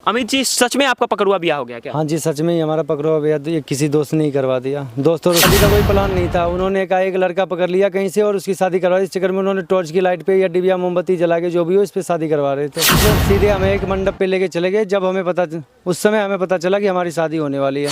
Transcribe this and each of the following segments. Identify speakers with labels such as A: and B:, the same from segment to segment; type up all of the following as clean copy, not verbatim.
A: अमित जी, सच में आपका पकड़ुआ ब्याह हो गया क्या?
B: हाँ जी, सच में ही हमारा पकड़ुआ ब्याह तो ये किसी दोस्त ने ही करवा दिया। दोस्त और शादी का कोई प्लान नहीं था। उन्होंने एक लड़का पकड़ लिया कहीं से और उसकी शादी करवा दी। इस चक्कर में उन्होंने टॉर्च की लाइट पे या डिबिया मोमबत्ती जला के जो भी हो इस पे शादी करवा रहे थे। तो सीधे हमें एक मंडप पे लेके चले गए। जब हमें उस समय हमें पता चला कि हमारी शादी होने वाली है।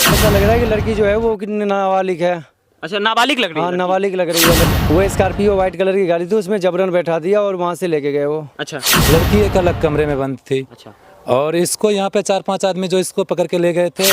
B: ऐसा लग रहा है कि लड़की जो है वो नाबालिग है।
A: अच्छा, नाबालिग लग रही है?
B: हाँ, नाबालिग लग रही है। वो स्कॉर्पियो व्हाइट कलर की गाड़ी थी, उसमें जबरन बैठा दिया और वहाँ से लेके गए वो।
A: अच्छा,
C: लड़की एक अलग कमरे में बंद थी।
A: अच्छा।
C: और इसको यहाँ पे 4-5 आदमी जो इसको पकड़ के ले गए थे।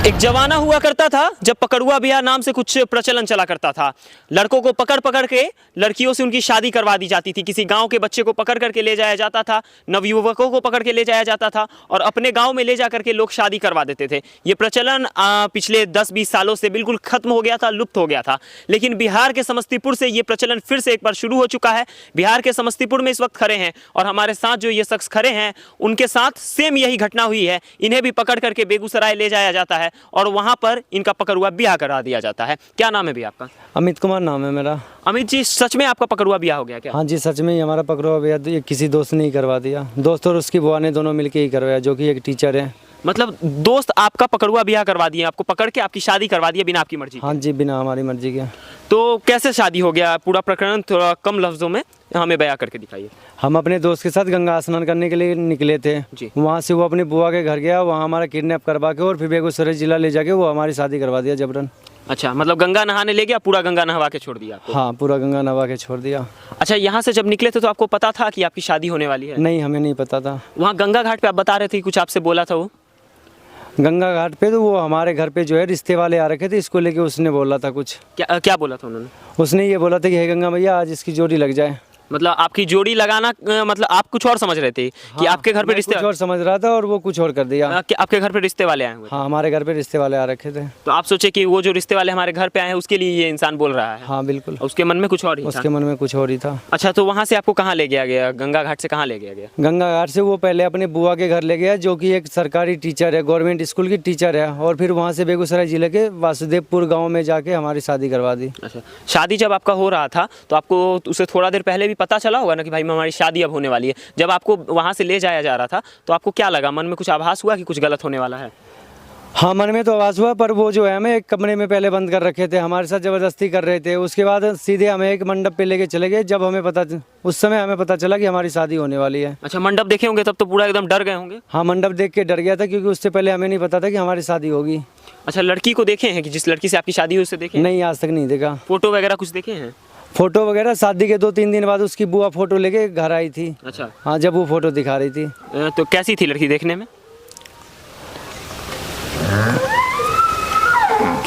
A: एक जमाना हुआ करता था जब पकड़ुआ ब्याह नाम से कुछ प्रचलन चला करता था। लड़कों को पकड़ पकड़ के लड़कियों से उनकी शादी करवा दी जाती थी। किसी गांव के बच्चे को पकड़ करके ले जाया जाता था, नवयुवकों को पकड़ के ले जाया जाता था और अपने गांव में ले जा करके लोग शादी करवा देते थे। ये प्रचलन पिछले 10-20 सालों से बिल्कुल खत्म हो गया था, लुप्त हो गया था। लेकिन बिहार के समस्तीपुर से ये प्रचलन फिर से एक बार शुरू हो चुका है। बिहार के समस्तीपुर में इस वक्त खड़े हैं और हमारे साथ जो ये शख्स खड़े हैं उनके साथ सेम यही घटना हुई है। इन्हें भी पकड़ करके बेगूसराय ले जाया जाता है और वहां पर इनका पकड़ुआ ब्याह करा दिया जाता है। क्या नाम है भैया आपका?
B: अमित कुमार नाम है मेरा।
A: अमित जी, सच में आपका पकड़ुआ ब्याह हो गया क्या?
B: हाँ जी, सच में ही हमारा पकड़ुआ ब्याह तो ये किसी दोस्त ने ही करवा दिया। दोस्त और उसकी बुआ ने दोनों मिलके ही करवाया, जो कि एक टीचर है।
A: मतलब दोस्त आपका पकड़ुआ ब्याह करवा दिए, आपको पकड़ के आपकी शादी करवा दी बिना आपकी मर्जी?
B: हाँ जी, बिना हमारी मर्जी के।
A: तो कैसे शादी हो गया? पूरा प्रकरण थोड़ा कम लफ्जों में हमें बयां करके दिखाइए।
B: हम अपने दोस्त के साथ गंगा स्नान करने के लिए निकले थे। वहाँ से वो अपनी बुआ के घर गया, वहाँ हमारा किडनैप करवा के और फिर बेगूसराय जिला ले जाके वो हमारी शादी करवा दिया जबरन।
A: अच्छा, मतलब गंगा नहाने ले गया, पूरा गंगा नहवा के छोड़ दिया आपको?
B: हाँ, पूरा गंगा नहवा के छोड़ दिया।
A: अच्छा, यहाँ से जब निकले थे तो आपको पता था कि आपकी शादी होने वाली है?
B: नहीं, हमें नहीं पता था।
A: वहाँ गंगा घाट पे आप बता रहे थे कुछ आपसे बोला था वो?
B: गंगा घाट पे तो वो हमारे घर पे जो है रिश्ते वाले आ रखे थे, इसको लेके उसने बोला था कुछ।
A: क्या बोला था उन्होंने?
B: उसने ये बोला था कि हे गंगा मैया, आज इसकी जोड़ी लग जाए।
A: मतलब आपकी जोड़ी लगाना, मतलब आप कुछ और समझ रहे थे कि आपके घर पे रिश्ते?
B: कुछ और समझ रहा था और वो कुछ और कर दिया।
A: आपके घर पे रिश्ते वाले आए हुए?
B: हाँ, हमारे घर पे रिश्ते वाले आ रखे थे।
A: तो आप सोचे कि वो जो रिश्ते वाले हमारे घर पे आए हैं उसके लिए ये इंसान बोल रहा है?
B: हाँ, बिल्कुल।
A: उसके मन में कुछ और ही था?
B: उसके मन में कुछ और ही था।
A: अच्छा, तो वहाँ से आपको कहाँ ले गया? गंगा घाट से कहाँ ले गया?
B: गंगा घाट से वो पहले अपने बुआ के घर ले गया, जो कि एक सरकारी टीचर है, गवर्नमेंट स्कूल की टीचर है। और फिर वहाँ से बेगूसराय जिले के वासुदेवपुर गाँव में जाके हमारी शादी करवा दी।
A: अच्छा, शादी जब आपका हो रहा था तो आपको उसे थोड़ा देर पहले भी पता चला होगा ना कि भाई हमारी शादी अब होने वाली है? जब आपको वहाँ से ले जाया जा रहा था तो आपको क्या लगा? मन में कुछ आभास हुआ कि कुछ गलत होने वाला है?
B: हाँ, मन में तो आवाज़ हुआ, पर वो जो है हमें एक कमरे में पहले बंद कर रखे थे, हमारे साथ ज़बरदस्ती कर रहे थे। उसके बाद सीधे हमें एक मंडप पे लेके चले गए। जब उस समय हमें पता चला कि हमारी शादी होने वाली है।
A: अच्छा, मंडप देखे होंगे तब तो पूरा एकदम डर गए होंगे?
B: हाँ, मंडप देख के डर गया था, क्योंकि उससे पहले हमें नहीं पता था कि हमारी शादी होगी।
A: अच्छा, लड़की को देखे हैं कि जिस लड़की से आपकी शादी हुई उसे देखे?
B: नहीं, आज तक नहीं देखा।
A: फोटो वगैरह कुछ देखे हैं?
B: फोटो वगैरह शादी के 2-3 दिन बाद उसकी बुआ फोटो लेके घर आई थी।
A: अच्छा।
B: हाँ, जब वो फोटो दिखा रही थी।
A: तो कैसी थी लड़की देखने में?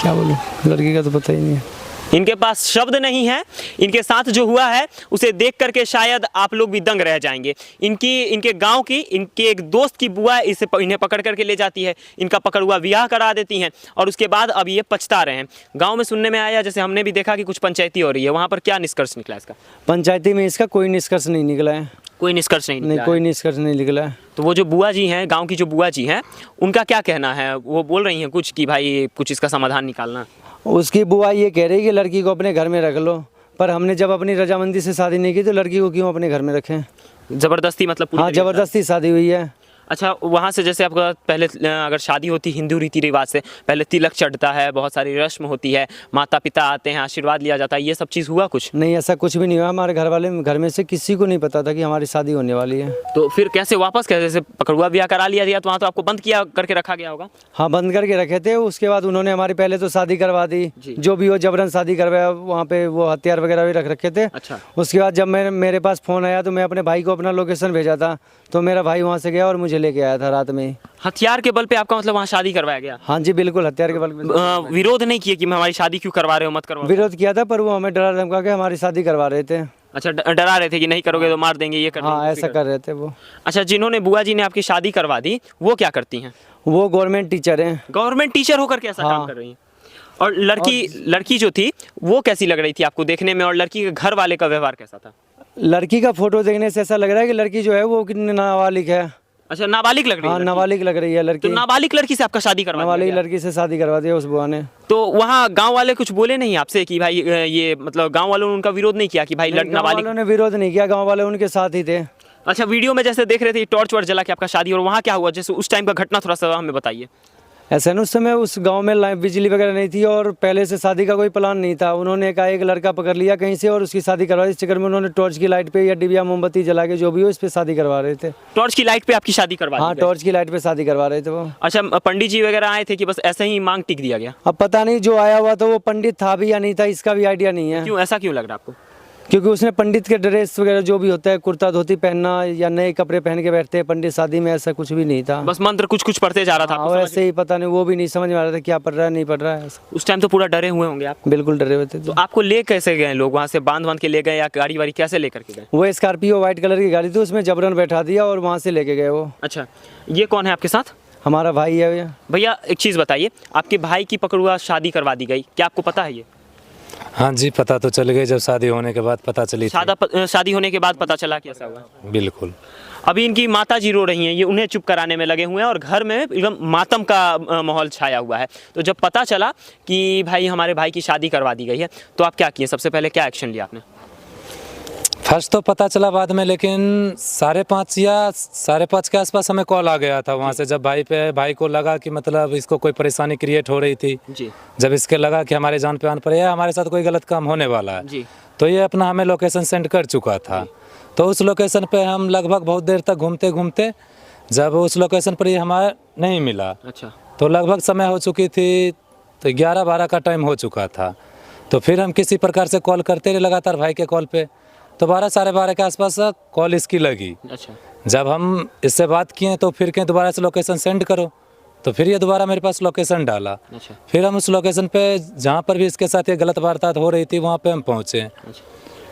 B: क्या बोलूं, लड़की का तो पता ही नहीं है।
A: इनके पास शब्द नहीं है। इनके साथ जो हुआ है उसे देख करके शायद आप लोग भी दंग रह जाएंगे। इनके गांव की, इनके एक दोस्त की बुआ इन्हें पकड़ करके ले जाती है, इनका पकड़ुआ ब्याह करा देती हैं और उसके बाद अब ये पछता रहे हैं। गांव में सुनने में आया, जैसे हमने भी देखा कि कुछ पंचायती हो रही है, वहाँ पर क्या निष्कर्ष निकला इसका?
B: पंचायती में इसका कोई निष्कर्ष नहीं निकला है।
A: कोई निष्कर्ष नहीं,
B: कोई निष्कर्ष नहीं निकला है।
A: तो वो जो बुआ जी हैं, गांव की जो बुआ जी हैं, उनका क्या कहना है? वो बोल रही हैं कुछ कि भाई कुछ इसका समाधान निकालना?
B: उसकी बुआ ये कह रही है कि लड़की को अपने घर में रख लो, पर हमने जब अपनी रजामंदी से शादी नहीं की तो लड़की को क्यों अपने घर में रखें?
A: जबरदस्ती मतलब?
B: हाँ, जबरदस्ती शादी हुई है।
A: अच्छा, वहाँ से जैसे आपका पहले अगर शादी होती हिंदू रीति रिवाज से, पहले तिलक चढ़ता है, बहुत सारी रस्म होती है, माता पिता आते हैं, आशीर्वाद लिया जाता है, ये सब चीज़ हुआ कुछ?
B: नहीं, ऐसा कुछ भी नहीं हुआ। हमारे घर में से किसी को नहीं पता था कि हमारी शादी होने वाली है।
A: तो फिर कैसे वापस, कैसे पकड़ुआ ब्याह करा लिया गया तो वहाँ तो आपको बंद किया करके रखा गया होगा?
B: हाँ, बंद करके रखे थे। उसके बाद उन्होंने हमारी पहले तो शादी करवा दी, जो भी हो जबरन शादी करवाया। वहाँ पे वो हथियार वगैरह भी रख रखे थे।
A: अच्छा।
B: उसके बाद जब मेरे पास फ़ोन आया तो मैं अपने भाई को अपना लोकेशन भेजा था, तो मेरा भाई वहाँ से गया और मुझे लेके आया था रात में।
A: हथियार के बल पे आपका मतलब वहाँ शादी करवाया गया?
B: हाँ जी, बिल्कुल, हथियार के बल पे।
A: विरोध नहीं किया कि हमारी शादी क्यों करवा रहे हो, मत करवाओ?
B: विरोध किया था, पर वो हमें डरा धमका के हमारी शादी करवा रहे थे।
A: अच्छा, डरा रहे थे कि नहीं करोगे तो मार देंगे, ये कर?
B: हाँ, ऐसा कर रहे थे वो।
A: अच्छा, जिन्होंने बुआ जी ने आपकी शादी करवा दी वो क्या करती हैं?
B: वो गवर्नमेंट टीचर हैं।
A: गवर्नमेंट टीचर होकर के ऐसा काम कर रही हैं? और लड़की जो थी वो कैसी लग रही थी आपको देखने में, और लड़की के घर वाले का व्यवहार कैसा था?
B: लड़की का फोटो देखने से ऐसा लग रहा है कि लड़की जो है वो नाबालिग है।
A: अच्छा, नाबालिग लग रही
B: हाँ
A: है लड़की।
B: नाबालिग लग रही है
A: तो
B: लड़की।
A: नाबालिग लड़की से आपका शादी करवा दिया
B: नाबालिग
A: गया?
B: लड़की से शादी करवा दिया उस बुआ ने।
A: तो वहाँ गांव वाले कुछ बोले नहीं आपसे कि भाई ये मतलब गांव वालों ने उनका विरोध नहीं किया कि भाई
B: नहीं, गाँव
A: नाबालिग?
B: वालों ने विरोध नहीं किया, गाँव वाले उनके साथ ही थे।
A: अच्छा, वीडियो में जैसे देख रहे थे टॉर्च वर्च जला के आपका शादी, और वहाँ क्या हुआ जैसे उस टाइम का घटना थोड़ा सा हमें बताइए।
B: ऐसे ना उस समय उस गांव में बिजली वगैरह नहीं थी और पहले से शादी का कोई प्लान नहीं था। उन्होंने एक लड़का पकड़ लिया कहीं से और उसकी शादी करवा दी। इस चक्कर में उन्होंने टॉर्च की लाइट पे या डिबिया मोमबत्ती जला के जो भी हो इस पे शादी करवा रहे थे।
A: टॉर्च की लाइट पे आपकी शादी करवा दी
B: हाँ
A: गई?
B: टॉर्च की लाइट पे शादी करवा रहे थे वो।
A: अच्छा, पंडित जी वगैरह आए थे कि बस ऐसे ही मांग टिक दिया गया?
B: अब पता नहीं जो आया हुआ तो वो पंडित था भी या नहीं था, इसका भी आइडिया नहीं है।
A: क्यों, ऐसा क्यों लग रहा है आपको?
B: क्योंकि उसने पंडित के ड्रेस वगैरह जो भी होता है, कुर्ता धोती पहनना या नए कपड़े पहन के बैठते हैं पंडित शादी में, ऐसा कुछ भी नहीं था।
A: बस मंत्र कुछ कुछ पढ़ते जा रहा था
B: हाँ,
A: आपको, समझ
B: वैसे ही पता नहीं, वो भी नहीं समझ में आ रहा था क्या पढ़ रहा है नहीं पढ़ रहा है।
A: उस टाइम तो पूरा डरे हुए होंगे आप?
B: बिल्कुल डरे हुए थे।
A: तो आपको ले कैसे गए लोग वहाँ से? बांध के ले गए या गाड़ी वाड़ी कैसे लेकर के गए?
B: वो स्कॉर्पियो व्हाइट कलर की गाड़ी थी, उसमें जबरन बैठा दिया और वहाँ से लेके गए वो।
A: अच्छा, ये कौन है आपके साथ?
B: हमारा भाई है भैया।
A: भैया एक चीज़ बताइए, आपके भाई की पकड़ुआ शादी करवा दी गई, क्या आपको पता है ये?
C: हाँ जी, पता तो चल गई, जब शादी होने के बाद पता चली थी।
A: शादी होने के बाद पता चला कि ऐसा हुआ?
C: बिल्कुल।
A: अभी इनकी माता जी रो रही हैं, ये उन्हें चुप कराने में लगे हुए हैं और घर में एकदम मातम का माहौल छाया हुआ है। तो जब पता चला कि भाई हमारे भाई की शादी करवा दी गई है तो आप क्या किए? सबसे पहले क्या एक्शन लिया आपने?
C: फर्स्ट तो पता चला बाद में, लेकिन 5:30 या 5:30 के आसपास हमें कॉल आ गया था वहाँ से। जब भाई को लगा कि मतलब इसको कोई परेशानी क्रिएट हो रही थी,
A: जी
C: जब इसके लगा कि हमारे जान पे आन पर या हमारे साथ कोई गलत काम होने वाला है,
A: जी,
C: तो ये अपना हमें लोकेशन सेंड कर चुका था। तो उस लोकेशन पे हम लगभग बहुत देर तक घूमते घूमते जब उस लोकेशन पर ये हमारा नहीं मिला,
A: अच्छा,
C: तो लगभग समय हो चुकी थी, तो 11-12 का टाइम हो चुका था। तो फिर हम किसी प्रकार से कॉल करते रहे लगातार भाई के कॉल पे, तो 12-12:30 के आसपास कॉल इसकी लगी।
A: अच्छा,
C: जब हम इससे बात किए तो फिर कहीं दोबारा से लोकेशन सेंड करो, तो फिर ये दोबारा मेरे पास लोकेशन डाला।
A: अच्छा,
C: फिर हम उस लोकेशन पे जहाँ पर भी इसके साथ ये गलत वारदात हो रही थी वहाँ पे हम पहुँचे।
A: अच्छा।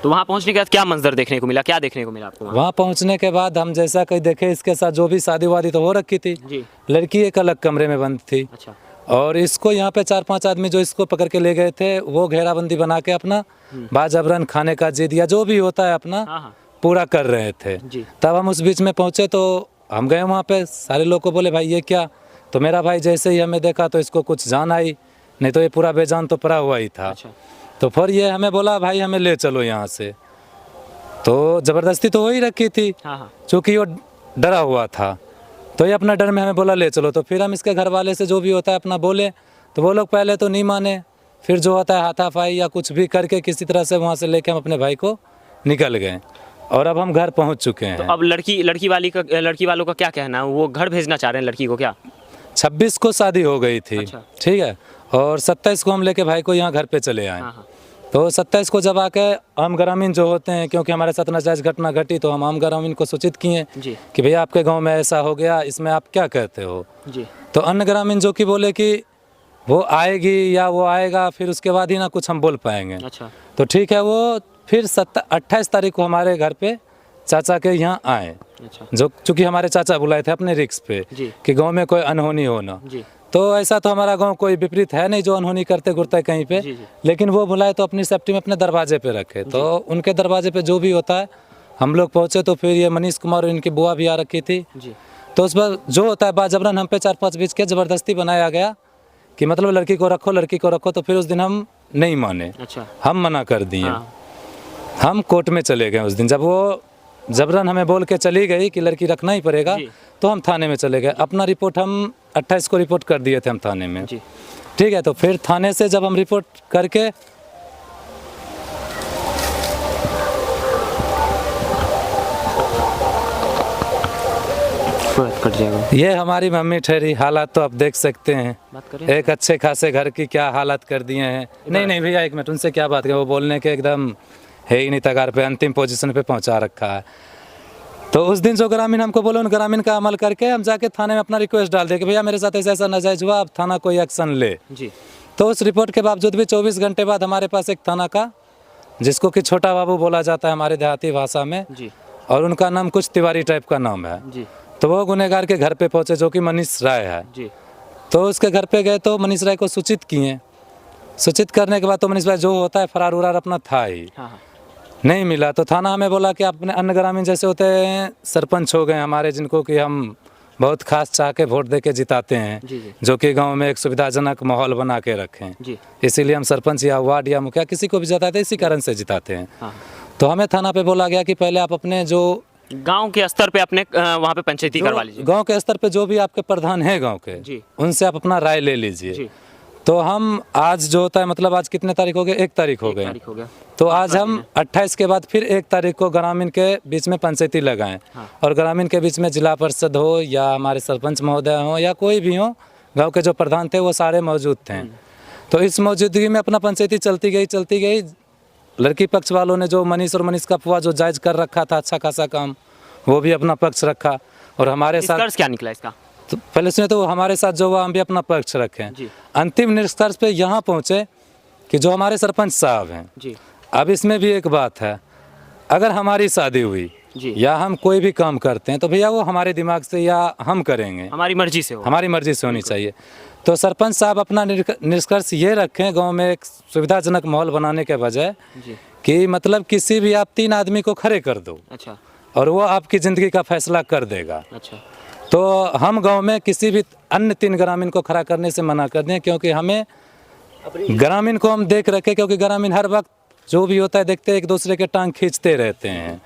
A: तो वहाँ पहुँचने के बाद क्या मंजर देखने को मिला, क्या देखने को मिला आपको वहाँ?
C: वहाँ पहुँचने के बाद हम जैसा कहीं देखे, इसके साथ जो भी शादी वादी तो हो रखी थी,
A: जी,
C: लड़की एक अलग कमरे में बंद थी,
A: अच्छा,
C: और इसको यहाँ पे 4-5 आदमी जो इसको पकड़ के ले गए थे वो घेराबंदी बना के अपना बाजबरन खाने का जिद या जो भी होता है अपना
A: हाँ हाँ,
C: पूरा कर रहे थे।
A: जी,
C: तब हम उस बीच में पहुँचे तो हम गए वहाँ पे, सारे लोग को बोले भाई ये क्या? तो मेरा भाई जैसे ही हमें देखा तो इसको कुछ जान आई, नहीं तो ये पूरा बेजान तो पड़ा हुआ ही था।
A: अच्छा,
C: तो फिर ये हमें बोला भाई हमें ले चलो यहाँ से, तो ज़बरदस्ती तो हो ही रखी थी,
A: हाँ हाँ,
C: चूँकि वो डरा हुआ था, तो ये अपना डर में हमें बोला ले चलो। तो फिर हम इसके घर वाले से जो भी होता है अपना बोले, तो वो लोग पहले तो नहीं माने, फिर जो होता है हाथापाई या कुछ भी करके किसी तरह से वहाँ से लेके हम अपने भाई को निकल गए, और अब हम घर पहुँच चुके हैं।
A: अब लड़की वालों का क्या कहना है? वो घर भेजना चाह रहे हैं लड़की को क्या?
C: 26 को शादी हो गई थी,
A: अच्छा।
C: ठीक है, और 27 को हम लेके भाई को यहाँ घर पे चले आए।
A: हाँ हाँ,
C: तो 27 को जब आके आम ग्रामीण जो होते हैं, क्योंकि हमारे साथ नाजायज घटना घटी, तो हम आम ग्रामीण को सूचित किए
A: जी,
C: कि भैया आपके गांव में ऐसा हो गया, इसमें आप क्या कहते हो?
A: जी,
C: तो अन्य ग्रामीण जो कि बोले कि वो आएगी या वो आएगा, फिर उसके बाद ही ना कुछ हम बोल पाएंगे।
A: अच्छा,
C: तो ठीक है, वो फिर 28 तारीख को हमारे घर पे चाचा के यहाँ आए,
A: अच्छा,
C: जो चूँकि हमारे चाचा बुलाए थे अपने रिक्स पे
A: जी,
C: कि गाँव में कोई अनहोनी हो ना।
A: जी,
C: तो ऐसा तो हमारा गांव कोई विपरीत है नहीं जो अनहोनी करते घुरते कहीं पे,
A: जी, जी,
C: लेकिन वो बुलाए तो अपनी सेफ्टी में अपने दरवाजे पे रखे। तो उनके दरवाजे पे जो भी होता है हम लोग पहुंचे, तो फिर ये मनीष कुमार और इनकी बुआ भी आ रखी थी।
A: जी,
C: तो उस पर जो होता है बाजबरन हम पे 4-5 बीच के ज़बरदस्ती बनाया गया कि मतलब लड़की को रखो लड़की को रखो। तो फिर उस दिन हम नहीं माने,
A: अच्छा,
C: हम मना कर दिए।
A: हाँ,
C: हम कोर्ट में चले गए उस दिन, जब वो जबरन हमें बोल के चली गई कि लड़की रखना ही पड़ेगा,
A: जी,
C: तो हम थाने में चले गए। अपना रिपोर्ट हम 28 को रिपोर्ट कर दिए थे हम थाने में,
A: जी,
C: ठीक है। तो फिर थाने से जब हम रिपोर्ट करके
A: कट जाएगा,
C: ये हमारी मम्मी ठहरी, हालात तो आप देख सकते हैं,
A: बात करें।
C: एक अच्छे खासे घर की क्या हालत कर दिए हैं। नहीं भैया एक मिनट, उनसे क्या बात करें, वो बोलने के एकदम है ही नहीं, तगार पे अंतिम पोजीशन पे पहुंचा रखा है। तो उस दिन जो ग्रामीण हमको बोले उन ग्रामीण का अमल करके हम जाके थाने में अपना रिक्वेस्ट डाल दे कि भैया मेरे साथ ऐसा ऐसा नाजायज हुआ, अब थाना कोई एक्शन ले।
A: जी,
C: तो उस रिपोर्ट के बावजूद भी 24 घंटे बाद हमारे पास एक थाना का, जिसको कि छोटा बाबू बोला जाता है हमारे देहाती भाषा में,
A: जी,
C: और उनका नाम कुछ तिवारी टाइप का नाम है,
A: जी,
C: तो वो गुनहगार के घर पे पहुंचे जो कि मनीष राय है।
A: जी,
C: तो उसके घर पे गए तो मनीष राय को सूचित किए। सूचित करने के बाद तो मनीष राय जो होता है फरार उरार अपना था ही,
A: हाँ हाँ,
C: नहीं मिला। तो थाना हमें बोला कि अपने अन्य ग्रामीण जैसे होते हैं सरपंच हो गए हमारे, जिनको कि हम बहुत खास चाह के वोट दे के जिताते हैं,
A: जी, जी।
C: जो कि गांव में एक सुविधाजनक माहौल बना के रखें।
A: जी।
C: इसीलिए हम सरपंच या वार्ड या मुखिया किसी को भी जिताते हैं, इसी कारण से जिताते हैं।
A: हाँ।
C: तो हमें थाना पे बोला गया कि पहले आप अपने जो
A: गांव के स्तर पे अपने वहाँ पे पंचायती करवा लीजिए।
C: गांव के स्तर पे जो भी आपके प्रधान है गांव के,
A: जी।
C: उनसे आप अपना राय ले लीजिए।
A: जी।
C: तो हम आज जो होता है, मतलब आज कितने तारीख हो गए, 1 तारीख हो गए,
A: तारीख हो गया।
C: तो आज हम 28 के बाद फिर 1 तारीख को ग्रामीण के बीच में पंचायती लगाएं।
A: हाँ।
C: और ग्रामीण के बीच में जिला परिषद हो या हमारे सरपंच महोदय हो या कोई भी हो, गांव के जो प्रधान थे वो सारे मौजूद थे। तो इस मौजूदगी में अपना पंचायती चलती गई। लड़की पक्ष वालों ने जो मनीष और मनीष का फुआ जो जायज कर रखा था अच्छा खासा काम, वो भी अपना पक्ष रखा। और हमारे साथ
A: निष्कर्ष क्या निकला इसका?
C: तो पहले सुने तो हमारे साथ जो हुआ, हम भी अपना पक्ष रखें।
A: जी।
C: अंतिम निष्कर्ष पे यहाँ पहुँचे कि जो हमारे सरपंच साहब हैं,
A: जी।
C: अब इसमें भी एक बात है, अगर हमारी शादी हुई
A: जी।
C: या हम कोई भी काम करते हैं तो भैया वो हमारे दिमाग से या हम करेंगे,
A: हमारी मर्जी से हो।
C: हमारी मर्जी से होनी चाहिए। तो सरपंच साहब अपना निष्कर्ष ये रखें गांव में एक सुविधाजनक माहौल बनाने के बजाय
A: जी।
C: कि मतलब किसी भी आप 3 आदमी को खड़े कर दो
A: अच्छा।
C: और वो आपकी ज़िंदगी का फैसला कर देगा।
A: अच्छा।
C: तो हम गांव में किसी भी अन्य 3 ग्रामीण को खड़ा करने से मना कर दें, क्योंकि हमें ग्रामीण को हम देख रखे, क्योंकि ग्रामीण हर वक्त जो भी होता है देखते एक दूसरे के टांग खींचते रहते हैं।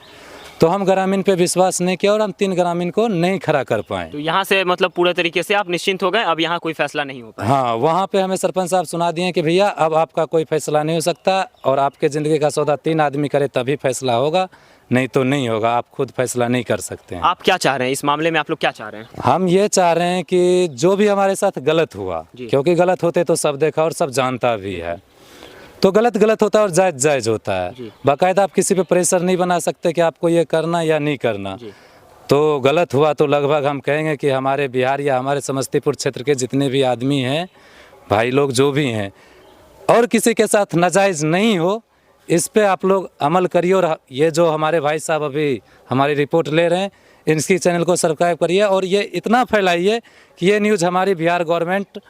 C: तो हम ग्रामीण पे विश्वास नहीं किया और हम 3 ग्रामीण को नहीं खड़ा कर पाए।
A: तो यहाँ से मतलब पूरे तरीके से आप निश्चिंत हो गए, अब यहाँ कोई फैसला नहीं हो पाया।
C: हाँ, वहाँ पे हमें सरपंच साहब सुना दिए कि भैया अब आपका कोई फैसला नहीं हो सकता और आपके ज़िंदगी का सौदा 3 आदमी करे तभी फैसला होगा, नहीं तो नहीं होगा, आप खुद फैसला नहीं कर सकते हैं।
A: आप क्या चाह रहे हैं इस मामले में? आप लोग क्या चाह रहे हैं?
C: हम ये चाह रहे हैं कि जो भी हमारे साथ गलत हुआ,
A: जी।
C: क्योंकि गलत होते तो सब देखा और सब जानता भी है, तो गलत होता है और जायज़ जायज़ होता है।
A: जी।
C: बाकायदा आप किसी पे प्रेशर नहीं बना सकते कि आपको ये करना या नहीं करना।
A: जी।
C: तो गलत हुआ तो लगभग हम कहेंगे कि हमारे बिहार या हमारे समस्तीपुर क्षेत्र के जितने भी आदमी हैं, भाई लोग जो भी हैं, और किसी के साथ नाजायज़ नहीं हो, इस पे आप लोग अमल करिए। और ये जो हमारे भाई साहब अभी हमारी रिपोर्ट ले रहे हैं, इनकी चैनल को सब्सक्राइब करिए और ये इतना फैलाइए कि ये न्यूज़ हमारी बिहार गवर्नमेंट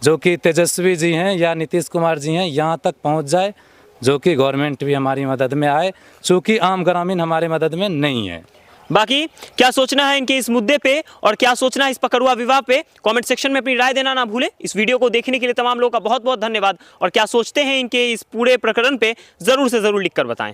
C: जो कि तेजस्वी जी हैं या नीतीश कुमार जी हैं यहाँ तक पहुँच जाए, जो कि गवर्नमेंट भी हमारी मदद में आए, चूँकि आम ग्रामीण हमारे मदद में नहीं है।
A: बाकी क्या सोचना है इनके इस मुद्दे पे और क्या सोचना है इस पकड़ुआ विवाह पे, कमेंट सेक्शन में अपनी राय देना ना भूलें। इस वीडियो को देखने के लिए तमाम लोगों का बहुत बहुत धन्यवाद और क्या सोचते हैं इनके इस पूरे प्रकरण पे जरूर से जरूर लिखकर बताएं।